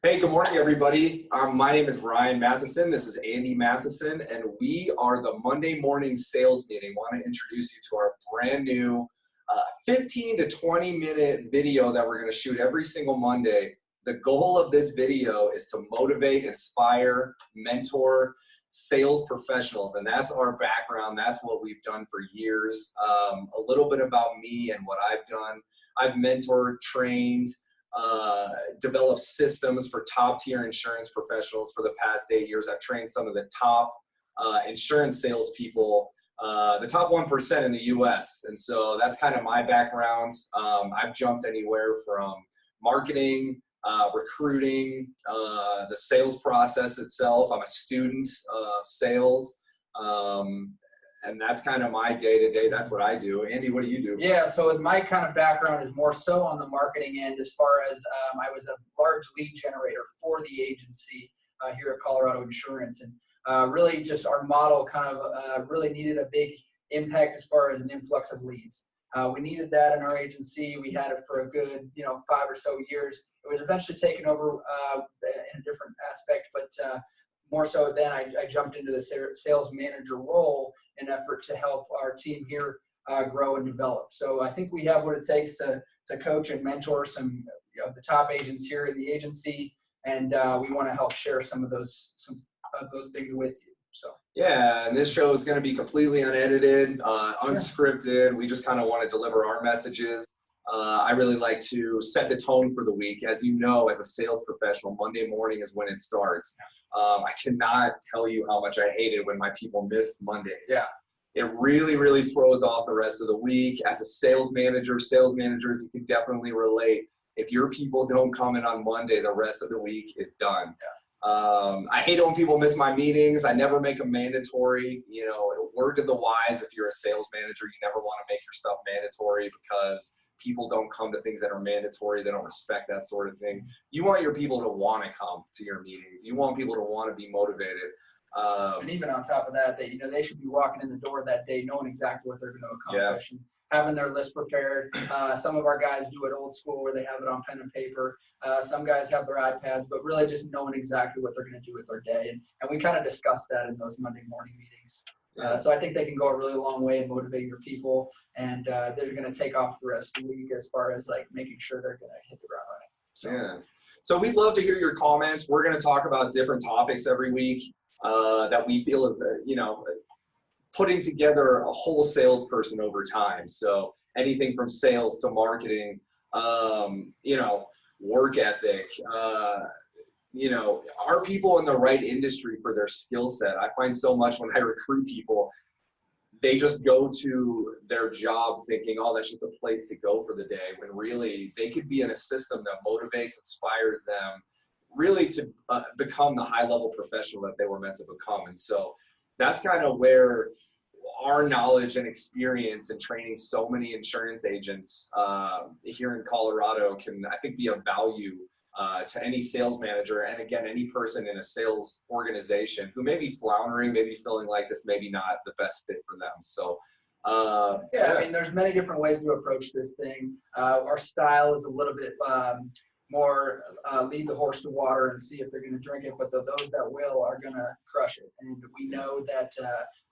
Hey, good morning, everybody. My name is Ryan Matheson. This is Andy Matheson, and we are the Monday morning sales meeting. I want to introduce you to our brand new 15 to 20-minute video that we're going to shoot every single Monday. The goal of this video is to motivate, inspire, mentor sales professionals, and that's our background. That's what we've done for years. A little bit about me and what I've done. I've mentored, trained, developed systems for top tier insurance professionals for the past 8 years. I've trained some of the top insurance salespeople, the top 1% in the US. And so that's kind of my background. I've jumped anywhere from marketing, recruiting, the sales process itself. I'm a student of sales. And that's kind of my day-to-day. That's what I do. Andy, what do you do? Yeah, so my kind of background is more so on the marketing end as far as I was a large lead generator for the agency here at Colorado Insurance. And really just our model kind of really needed a big impact as far as an influx of leads. We needed that in our agency. We had it for a good, 5 or so years. It was eventually taken over in a different aspect, but more so then I jumped into the sales manager role in an effort to help our team here grow and develop. So I think we have what it takes to coach and mentor some of the top agents here in the agency, and we want to help share some of those things with you. So yeah, and this show is going to be completely unedited, Sure. unscripted. We just kind of want to deliver our messages. I really like to set the tone for the week. As you know, as a sales professional, Monday morning is when it starts. I cannot tell you how much I hate it when my people miss Mondays. Yeah. It really, really throws off the rest of the week. As a sales managers, you can definitely relate. If your people don't come in on Monday, the rest of the week is done. Yeah. I hate it when people miss my meetings. I never make them mandatory. Word to the wise, if you're a sales manager, you never want to make your stuff mandatory because people don't come to things that are mandatory. They don't respect that sort of thing. You want your people to want to come to your meetings. You want people to want to be motivated. And even on top of that, they should be walking in the door that day knowing exactly what they're going to accomplish and having their list prepared. Some of our guys do it old school where they have it on pen and paper. Some guys have their iPads, but really just knowing exactly what they're going to do with their day. And we kind of discuss that in those Monday morning meetings. So I think they can go a really long way and motivate your people, and they're going to take off the rest of the week as far as like making sure they're going to hit the ground running. So we'd love to hear your comments. We're going to talk about different topics every week that we feel is, putting together a whole salesperson over time. So anything from sales to marketing, work ethic, are people in the right industry for their skill set? I find so much when I recruit people, they just go to their job thinking, oh, that's just a place to go for the day, when really they could be in a system that motivates, inspires them really to become the high-level professional that they were meant to become. And so that's kind of where our knowledge and experience in training so many insurance agents here in Colorado can, I think, be of value to any sales manager, and again, any person in a sales organization who may be floundering, maybe feeling like this maybe not the best fit for them. So I mean, there's many different ways to approach this thing. Our style is a little bit more lead the horse to water and see if they're going to drink it, but those that will are going to crush it. And we know that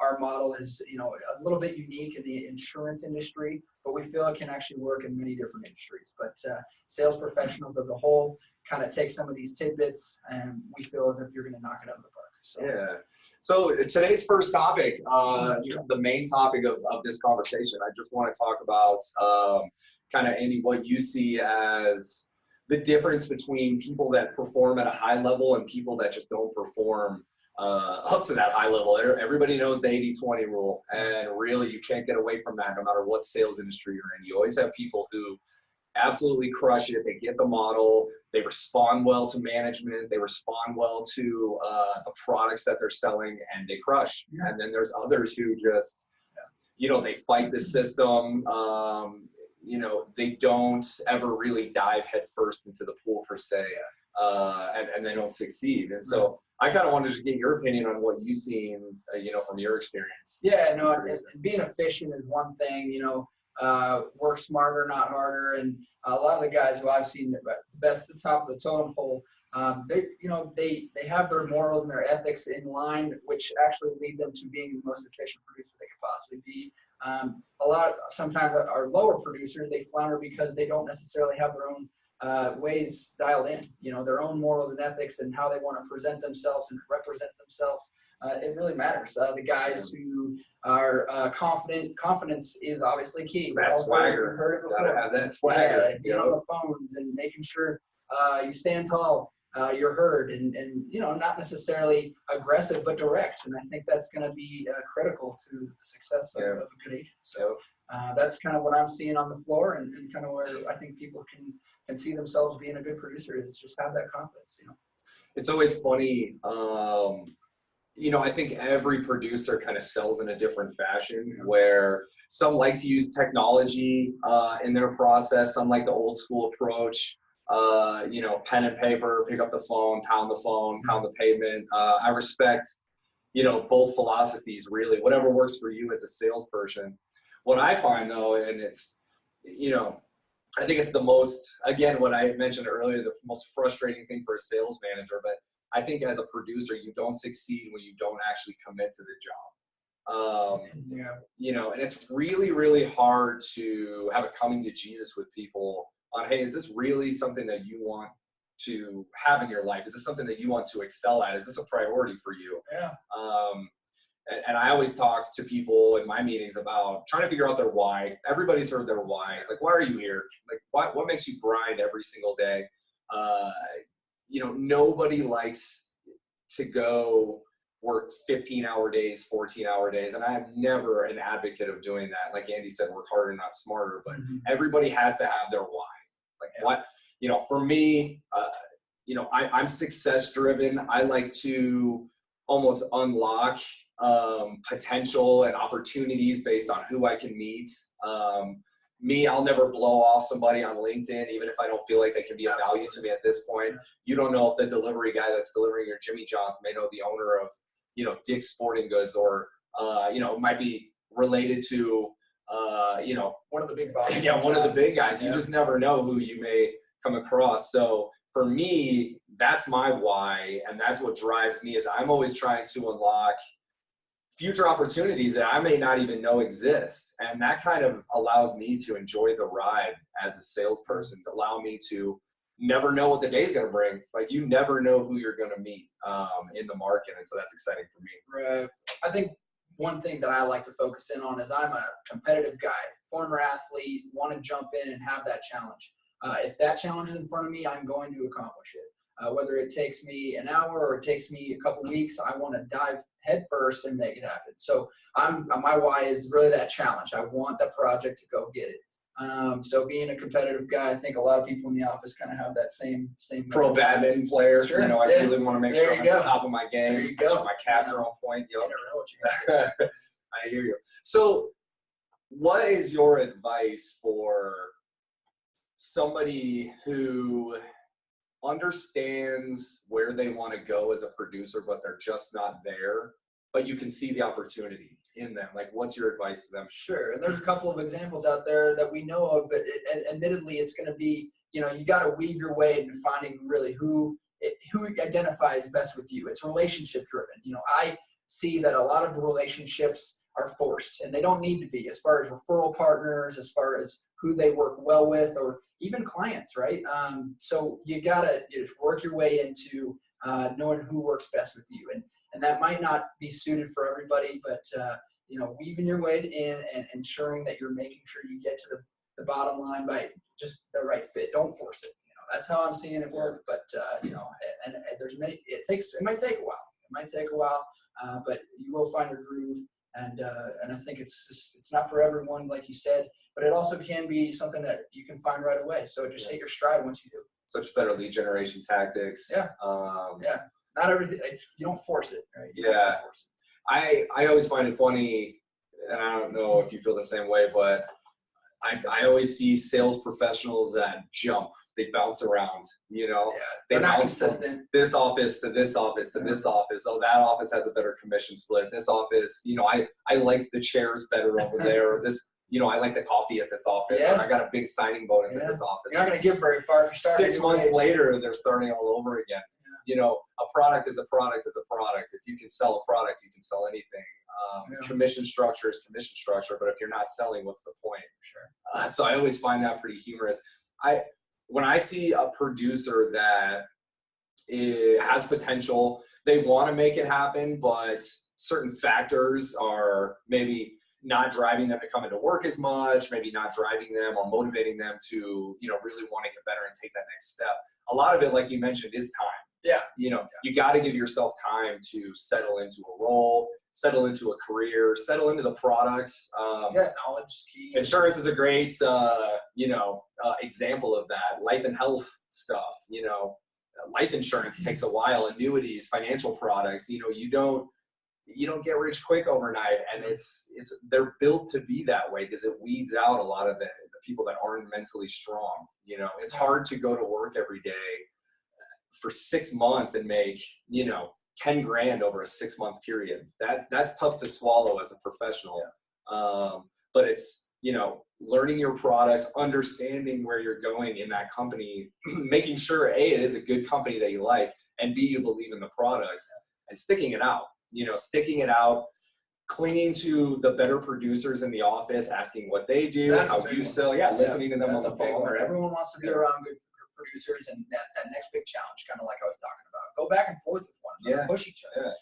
our model is, a little bit unique in the insurance industry, but we feel it can actually work in many different industries. But sales professionals as a whole kind of take some of these tidbits, and we feel as if you're going to knock it out of the park. So today's first topic, the main topic of this conversation, I just want to talk about kind of, Andy, what you see as the difference between people that perform at a high level and people that just don't perform up to that high level. Everybody knows the 80-20 rule, and really you can't get away from that no matter what sales industry you're in. You always have people who absolutely crush it. They get the model. They respond well to management. They respond well to the products that they're selling, and they crush. Yeah. And then there's others who just, they fight the system. They don't ever really dive headfirst into the pool per se, and they don't succeed. And so I kind of wanted to get your opinion on what you've seen, from your experience. Yeah, no, being efficient is one thing. work smarter, not harder. And a lot of the guys who I've seen best at the top of the totem pole, they have their morals and their ethics in line, which actually lead them to being the most efficient producer they could possibly be. Sometimes our lower producers, they flounder because they don't necessarily have their own ways dialed in, their own morals and ethics and how they want to present themselves and represent themselves. It really matters. The guys who are confidence is obviously key. That swagger. Heard it before. Gotta have that swagger. Yeah, being on the phones and making sure you stand tall, you're heard, and not necessarily aggressive but direct. And I think that's going to be critical to the success of a good agent. So that's kind of what I'm seeing on the floor, and kind of where I think people can see themselves being a good producer is just have that confidence. It's always funny. I think every producer kind of sells in a different fashion, where some like to use technology in their process. Some like the old school approach, pen and paper, pick up the phone, pound the pavement. I respect, both philosophies really, whatever works for you as a salesperson. What I find though, and it's, I think it's the most, again, what I mentioned earlier, the most frustrating thing for a sales manager, but I think as a producer, you don't succeed when you don't actually commit to the job. And it's really, really hard to have a coming to Jesus with people on, hey, is this really something that you want to have in your life? Is this something that you want to excel at? Is this a priority for you? Yeah. And I always talk to people in my meetings about trying to figure out their why. Everybody's heard their why. Like, why are you here? Like, what makes you grind every single day? Nobody likes to go work 15-hour days, 14-hour days. And I'm never an advocate of doing that. Like Andy said, work harder, not smarter. But everybody has to have their why. What, for me, I'm success driven. I like to almost unlock potential and opportunities based on who I can meet. I'll never blow off somebody on LinkedIn, even if I don't feel like they can be of value to me at this point. You don't know if the delivery guy that's delivering your Jimmy John's may know the owner of, Dick's Sporting Goods, or, might be related to, one of the big bosses. Yeah, one of the big guys. You just never know who you may come across. So for me, that's my why, and that's what drives me, is I'm always trying to unlock future opportunities that I may not even know exist. And that kind of allows me to enjoy the ride as a salesperson, to allow me to never know what the day's going to bring. Like, you never know who you're going to meet in the market. And so that's exciting for me. Right. I think one thing that I like to focus in on is I'm a competitive guy, former athlete, want to jump in and have that challenge. If that challenge is in front of me, I'm going to accomplish it. Whether it takes me an hour or it takes me a couple weeks, I want to dive headfirst and make it happen. So my why is really that challenge. I want the project to go get it. So being a competitive guy, I think a lot of people in the office kind of have that same pro badminton player. Sure. I really want to make sure I'm at the top of my game. There you make go. sure my calves are on point. You never know what you got. I hear you. So what is your advice for somebody who understands where they want to go as a producer, but they're just not there, but you can see the opportunity in them? Like, what's your advice to them? Sure. And there's a couple of examples out there that we know of, but admittedly, it's going to be, you got to weave your way into finding really who identifies best with you. It's relationship driven. I see that a lot of relationships are forced, and they don't need to be, as far as referral partners, as far as who they work well with, or even clients, right? So you gotta work your way into knowing who works best with you, and that might not be suited for everybody, but weaving your way in and ensuring that you're making sure you get to the bottom line by just the right fit. Don't force it. That's how I'm seeing it work. But and there's many. It might take a while, but you will find a groove. And I think it's not for everyone, like you said, but it also can be something that you can find right away. So just hit your stride once you do. So just better lead generation tactics. Yeah. Not everything. You don't force it, right? Yeah. Force it. I always find it funny, and I don't know if you feel the same way, but I always see sales professionals that jump. They bounce around, they're not bounce consistent. From this office to this office to this office. Oh, that office has a better commission split. This office, I like the chairs better over there. This I like the coffee at this office. Yeah. And I got a big signing bonus at this office. You're not going to get very far if you start. 6 months later, they're starting all over again. A product is a product is a product. If you can sell a product, you can sell anything. Commission structure is commission structure, but if you're not selling, what's the point? Sure. So I always find that pretty humorous. When I see a producer that has potential, they want to make it happen, but certain factors are maybe not driving them to come into work as much, maybe not driving them or motivating them to, really want to get better and take that next step. A lot of it, like you mentioned, is time. Yeah. You got to give yourself time to settle into a role, settle into a career, settle into the products. Knowledge is key. Insurance is a great, example of that. Life and health stuff, life insurance takes a while. Annuities, financial products, you don't get rich quick overnight, and they're built to be that way because it weeds out a lot of the people that aren't mentally strong. It's hard to go to work every day for 6 months and make, 10 grand over a 6-month period. That's tough to swallow as a professional. Yeah. But it's, learning your products, understanding where you're going in that company, making sure A, it is a good company that you like, and B, you believe in the products, and sticking it out, clinging to the better producers in the office, asking what they do, how you sell, listening to them on the phone. Everyone wants to be around good producers, and that next big challenge, kind of like I was talking about. Go back and forth with one another, push each other.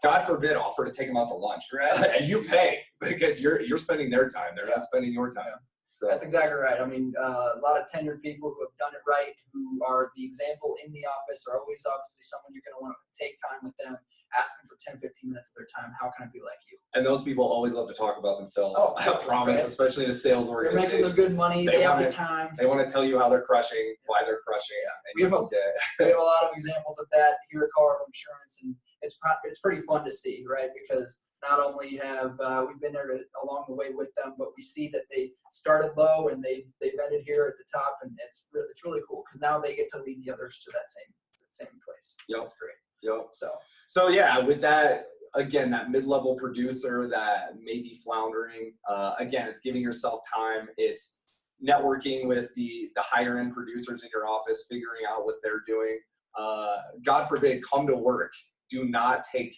God forbid, offer to take them out to lunch, right? And you pay because you're spending their time. They're not spending your time. So. That's exactly right. I mean, a lot of tenured people who have done it right, who are the example in the office, are always obviously someone you're going to want to take time with them, ask them for 10, 15 minutes of their time. How can I be like you? And those people always love to talk about themselves. Oh, I promise, right? Especially in a sales organization. They're making the good money. They have the time. They want to tell you how they're crushing, why they're crushing. We have a lot of examples of that here at Colorado Insurance, and it's pretty fun to see, right? Because not only have we've been there along the way with them, but we see that they started low and they've ended here at the top, and it's really cool because now they get to lead the others to that same place. Yep. That's great. Yep. So with that, again, that mid-level producer that may be floundering, again, it's giving yourself time. It's networking with the higher end producers in your office, figuring out what they're doing. God forbid, come to work. Do not take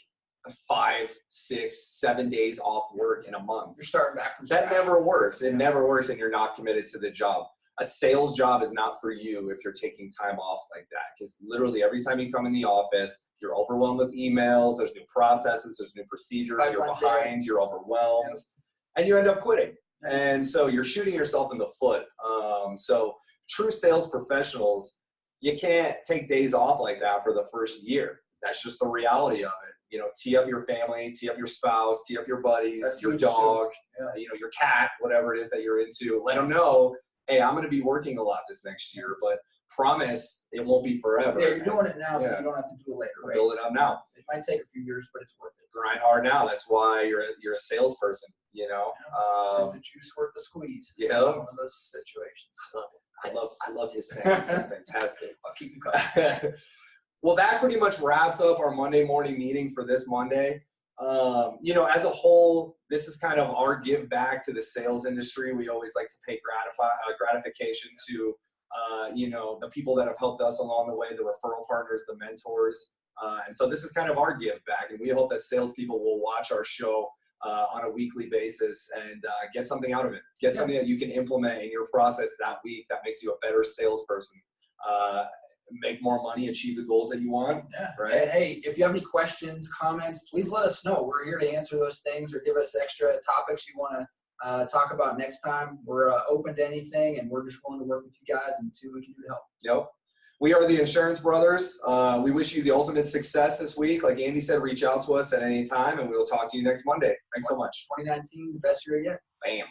5, 6, 7 days off work in a month. You're starting back from scratch. That never works. It never works, and you're not committed to the job. A sales job is not for you if you're taking time off like that, because literally every time you come in the office, you're overwhelmed with emails, there's new processes, there's new procedures, you're behind, you're overwhelmed, and you end up quitting. And so you're shooting yourself in the foot. So true sales professionals, you can't take days off like that for the first year. That's just the reality of it. Tee up your family, tee up your spouse, tee up your buddies, your dog, your cat, whatever it is that you're into. Let them know, hey, I'm going to be working a lot this next year, but promise it won't be forever. Yeah, you're doing it now, so you don't have to do it later, right? Build it up now. It might take a few years, but it's worth it. Grind hard now. That's why you're a salesperson, Is the juice worth the squeeze? It's one of those situations. I love his sayings. They're fantastic. I'll keep you coming. Well, that pretty much wraps up our Monday morning meeting for this Monday. As a whole, this is kind of our give back to the sales industry. We always like to pay gratification to, the people that have helped us along the way, the referral partners, the mentors. And so this is kind of our give back. And we hope that salespeople will watch our show on a weekly basis and get something out of it. Get something that you can implement in your process that week that makes you a better salesperson. Make more money, achieve the goals that you want. Yeah. Right. And hey, if you have any questions, comments, please let us know. We're here to answer those things or give us extra topics you want to talk about next time. We're open to anything, and we're just willing to work with you guys and see what we can do to help. Yep. We are the Insurance Brothers. We wish you the ultimate success this week. Like Andy said, reach out to us at any time, and we'll talk to you next Monday. Thanks so much. 2019, the best year yet. Bam.